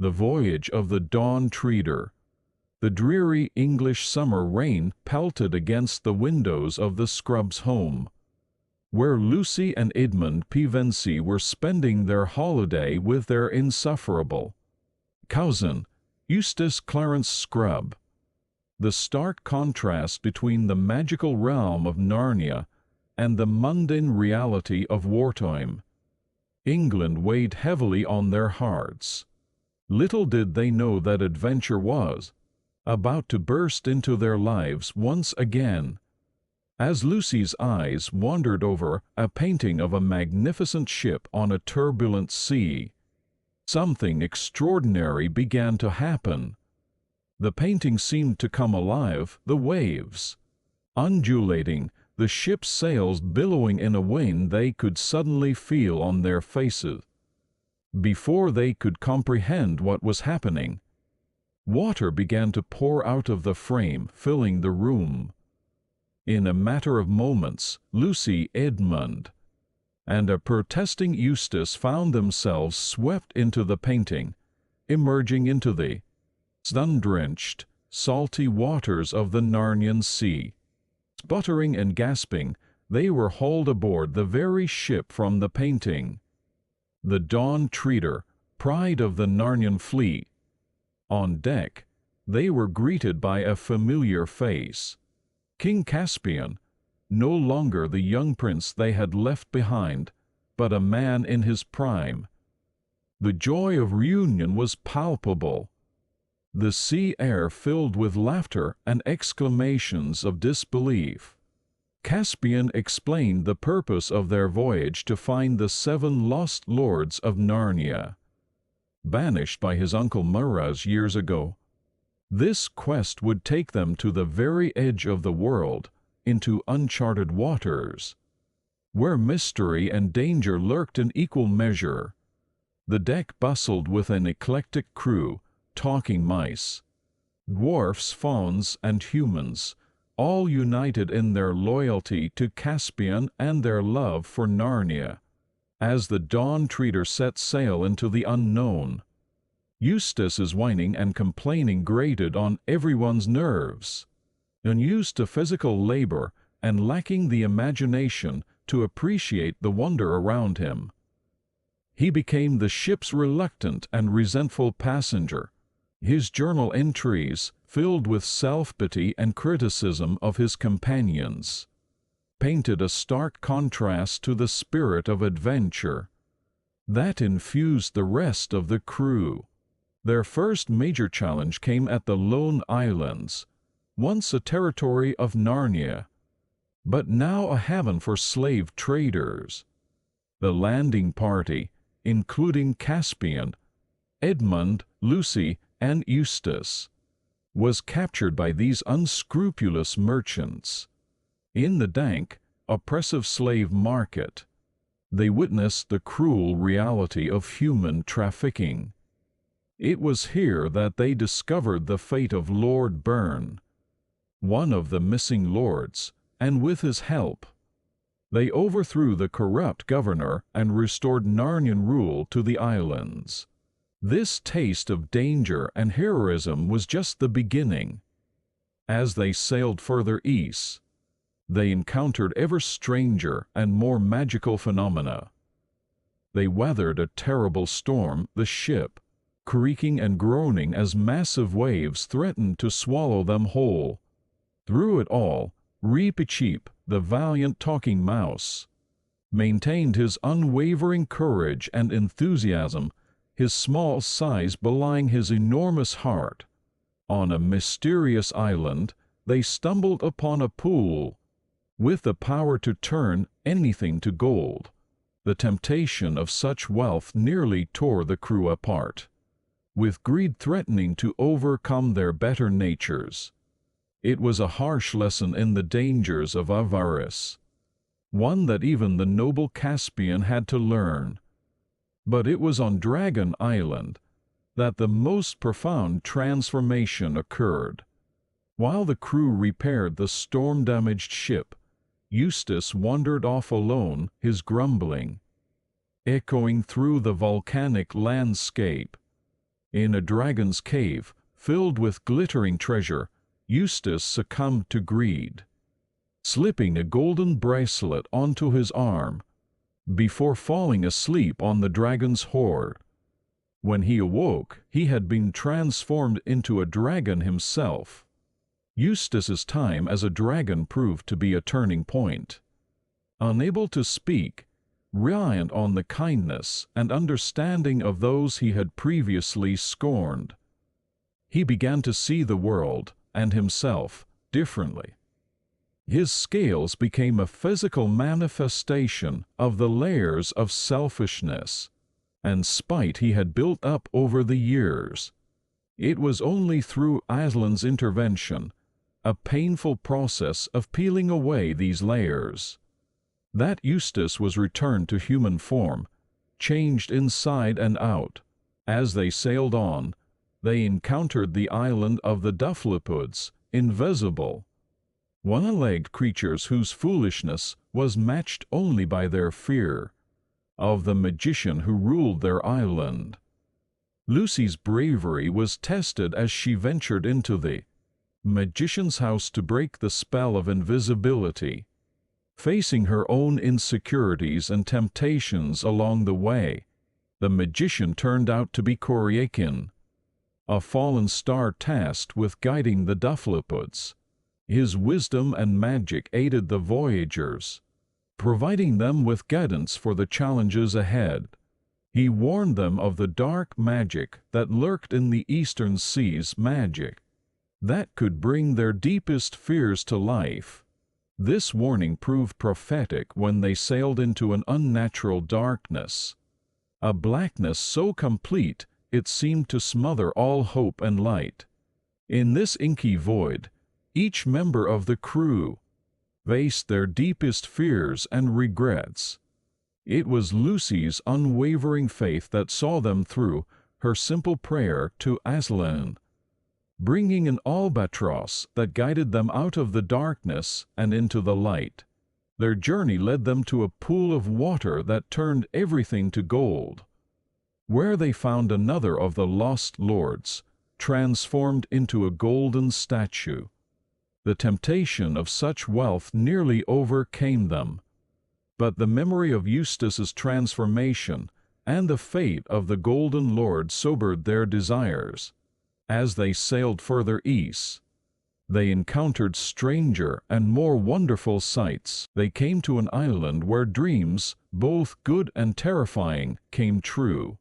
The Voyage of the Dawn Treader. The dreary English summer rain pelted against the windows of the Scrubbs' home, where Lucy and Edmund Pevensie were spending their holiday with their insufferable cousin, Eustace Clarence Scrubb. The stark contrast between the magical realm of Narnia and the mundane reality of wartime England weighed heavily on their hearts. Little did they know that adventure was about to burst into their lives once again. As Lucy's eyes wandered over a painting of a magnificent ship on a turbulent sea, something extraordinary began to happen. The painting seemed to come alive, the waves undulating, the ship's sails billowing in a wind they could suddenly feel on their faces. Before they could comprehend what was happening, water began to pour out of the frame, filling the room. In a matter of moments, Lucy, Edmund, and a protesting Eustace found themselves swept into the painting, emerging into the sun-drenched, salty waters of the Narnian Sea. Sputtering and gasping, they were hauled aboard the very ship from the painting, the Dawn Treader, pride of the Narnian fleet. On deck, they were greeted by a familiar face. King Caspian, no longer the young prince they had left behind, but a man in his prime. The joy of reunion was palpable. The sea air filled with laughter and exclamations of disbelief. Caspian explained the purpose of their voyage to find the 7 lost lords of Narnia, banished by his uncle Muraz years ago. This quest would take them to the very edge of the world, into uncharted waters, where mystery and danger lurked in equal measure. The deck bustled with an eclectic crew, talking mice, dwarfs, fauns, and humans, all united in their loyalty to Caspian and their love for Narnia. As the Dawn Treader set sail into the unknown, Eustace's whining and complaining grated on everyone's nerves. Unused to physical labor and lacking the imagination to appreciate the wonder around him, he became the ship's reluctant and resentful passenger. His journal entries, filled with self-pity and criticism of his companions, painted a stark contrast to the spirit of adventure that infused the rest of the crew. Their first major challenge came at the Lone Islands, once a territory of Narnia, but now a haven for slave traders. The landing party, including Caspian, Edmund, Lucy, and Eustace, was captured by these unscrupulous merchants. In the dank, oppressive slave market, they witnessed the cruel reality of human trafficking. It was here that they discovered the fate of Lord Byrne, one of the missing lords, and with his help, they overthrew the corrupt governor and restored Narnian rule to the islands. This taste of danger and heroism was just the beginning. As they sailed further east, they encountered ever stranger and more magical phenomena. They weathered a terrible storm, the ship creaking and groaning as massive waves threatened to swallow them whole. Through it all, Reepicheep, the valiant talking mouse, maintained his unwavering courage and enthusiasm, his small size belying his enormous heart. On a mysterious island, they stumbled upon a pool with the power to turn anything to gold. The temptation of such wealth nearly tore the crew apart, with greed threatening to overcome their better natures. It was a harsh lesson in the dangers of avarice, one that even the noble Caspian had to learn. But it was on Dragon Island that the most profound transformation occurred. While the crew repaired the storm-damaged ship, Eustace wandered off alone, his grumbling echoing through the volcanic landscape. In a dragon's cave, filled with glittering treasure, Eustace succumbed to greed, slipping a golden bracelet onto his arm before falling asleep on the dragon's hoard. When he awoke, he had been transformed into a dragon himself. Eustace's time as a dragon proved to be a turning point. Unable to speak, reliant on the kindness and understanding of those he had previously scorned, he began to see the world and himself differently. His scales became a physical manifestation of the layers of selfishness and spite he had built up over the years. It was only through Aslan's intervention, a painful process of peeling away these layers, that Eustace was returned to human form, changed inside and out. As they sailed on, they encountered the island of the Dufflipuds, invisible, one-legged creatures whose foolishness was matched only by their fear of the magician who ruled their island. Lucy's bravery was tested as she ventured into the magician's house to break the spell of invisibility. Facing her own insecurities and temptations along the way, the magician turned out to be Coryakin, a fallen star tasked with guiding the Dufflipuds. His wisdom and magic aided the voyagers, providing them with guidance for the challenges ahead. He warned them of the dark magic that lurked in the eastern seas, magic that could bring their deepest fears to life. This warning proved prophetic when they sailed into an unnatural darkness, a blackness so complete it seemed to smother all hope and light. In this inky void, each member of the crew faced their deepest fears and regrets. It was Lucy's unwavering faith that saw them through, her simple prayer to Aslan, bringing an albatross that guided them out of the darkness and into the light. Their journey led them to a pool of water that turned everything to gold, where they found another of the lost lords, transformed into a golden statue. The temptation of such wealth nearly overcame them, but the memory of Eustace's transformation and the fate of the golden lord sobered their desires. As they sailed further east, they encountered stranger and more wonderful sights. They came to an island where dreams, both good and terrifying, came true.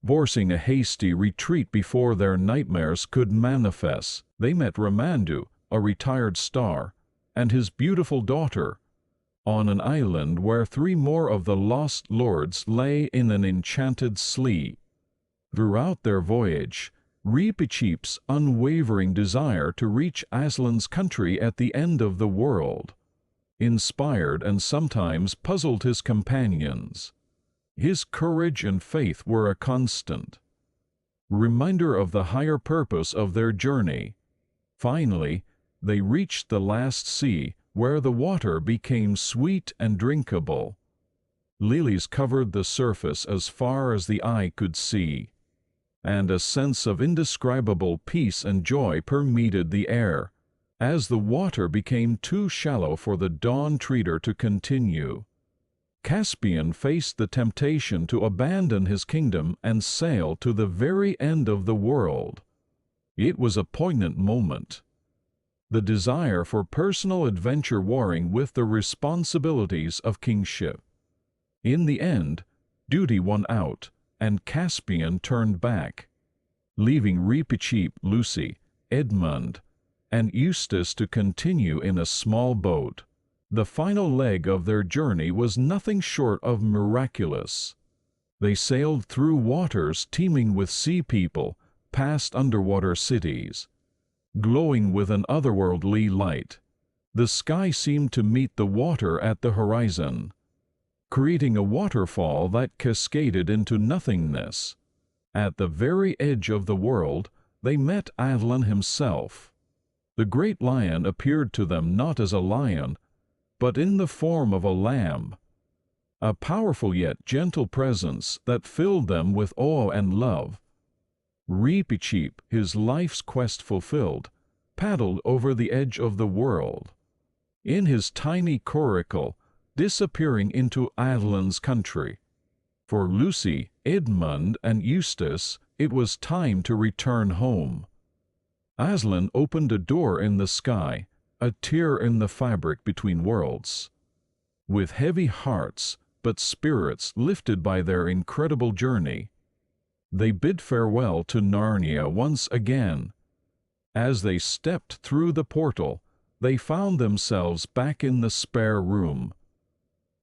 Forcing a hasty retreat before their nightmares could manifest, they met Ramandu, a retired star, and his beautiful daughter, on an island where 3 more of the lost lords lay in an enchanted sleep. Throughout their voyage, Reepicheep's unwavering desire to reach Aslan's country at the end of the world inspired and sometimes puzzled his companions. His courage and faith were a constant reminder of the higher purpose of their journey. Finally, they reached the last sea, where the water became sweet and drinkable. Lilies covered the surface as far as the eye could see, and a sense of indescribable peace and joy permeated the air, as the water became too shallow for the Dawn Treader to continue. Caspian faced the temptation to abandon his kingdom and sail to the very end of the world. It was a poignant moment, the desire for personal adventure warring with the responsibilities of kingship. In the end, duty won out, and Caspian turned back, leaving Reepicheep, Lucy, Edmund, and Eustace to continue in a small boat. The final leg of their journey was nothing short of miraculous. They sailed through waters teeming with sea people, past underwater cities, glowing with an otherworldly light. The sky seemed to meet the water at the horizon, creating a waterfall that cascaded into nothingness. At the very edge of the world, they met Aslan himself. The great lion appeared to them not as a lion, but in the form of a lamb, a powerful yet gentle presence that filled them with awe and love. Reepicheep, his life's quest fulfilled, paddled over the edge of the world, in his tiny coracle, disappearing into Aslan's country. For Lucy, Edmund, and Eustace, it was time to return home. Aslan opened a door in the sky, a tear in the fabric between worlds. With heavy hearts, but spirits lifted by their incredible journey, they bid farewell to Narnia once again. As they stepped through the portal, they found themselves back in the spare room.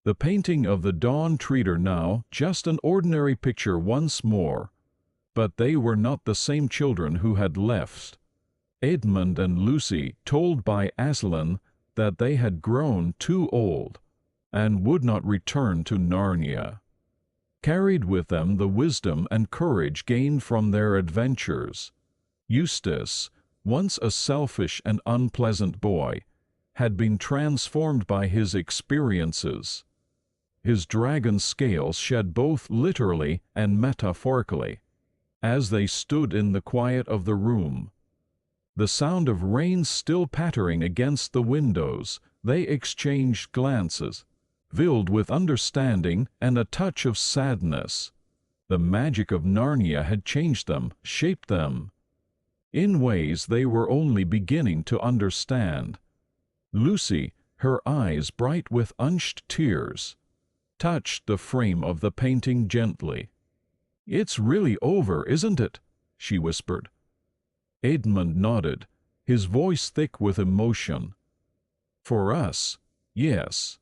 The painting of the Dawn Treader now just an ordinary picture once more. But they were not the same children who had left. Edmund and Lucy told by Aslan that they had grown too old and would not return to Narnia. Carried with them the wisdom and courage gained from their adventures. Eustace, once a selfish and unpleasant boy, had been transformed by his experiences. His dragon scales shed both literally and metaphorically. As they stood in the quiet of the room, the sound of rain still pattering against the windows, they exchanged glances, filled with understanding and a touch of sadness. The magic of Narnia had changed them, shaped them, in ways they were only beginning to understand. Lucy, her eyes bright with unshed tears, touched the frame of the painting gently. "It's really over, isn't it?" she whispered. Edmund nodded, his voice thick with emotion. "For us, yes.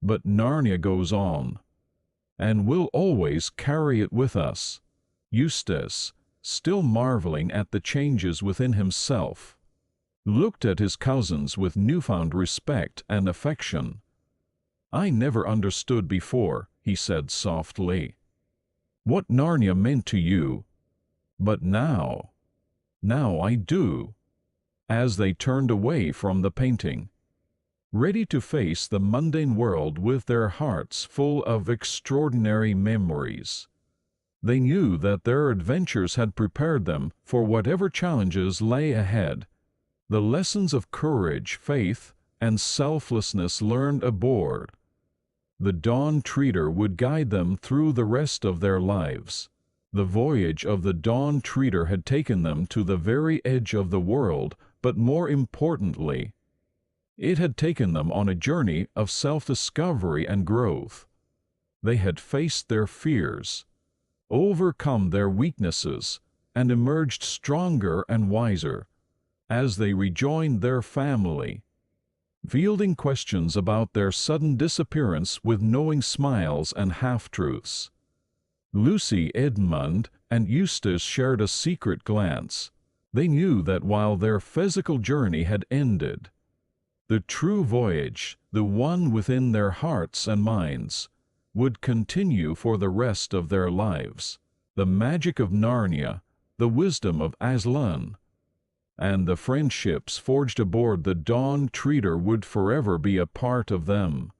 But Narnia goes on, and we'll always carry it with us." Eustace, still marveling at the changes within himself, looked at his cousins with newfound respect and affection. "I never understood before," he said softly, "what Narnia meant to you. But now I do." As they turned away from the painting, ready to face the mundane world with their hearts full of extraordinary memories, they knew that their adventures had prepared them for whatever challenges lay ahead. The lessons of courage, faith, and selflessness learned aboard the Dawn Treader would guide them through the rest of their lives. The voyage of the Dawn Treader had taken them to the very edge of the world, but more importantly, it had taken them on a journey of self-discovery and growth. They had faced their fears, overcome their weaknesses, and emerged stronger and wiser. As they rejoined their family, fielding questions about their sudden disappearance with knowing smiles and half-truths, Lucy, Edmund, and Eustace shared a secret glance. They knew that while their physical journey had ended, the true voyage, the one within their hearts and minds, would continue for the rest of their lives. The magic of Narnia, the wisdom of Aslan, and the friendships forged aboard the Dawn Treader would forever be a part of them.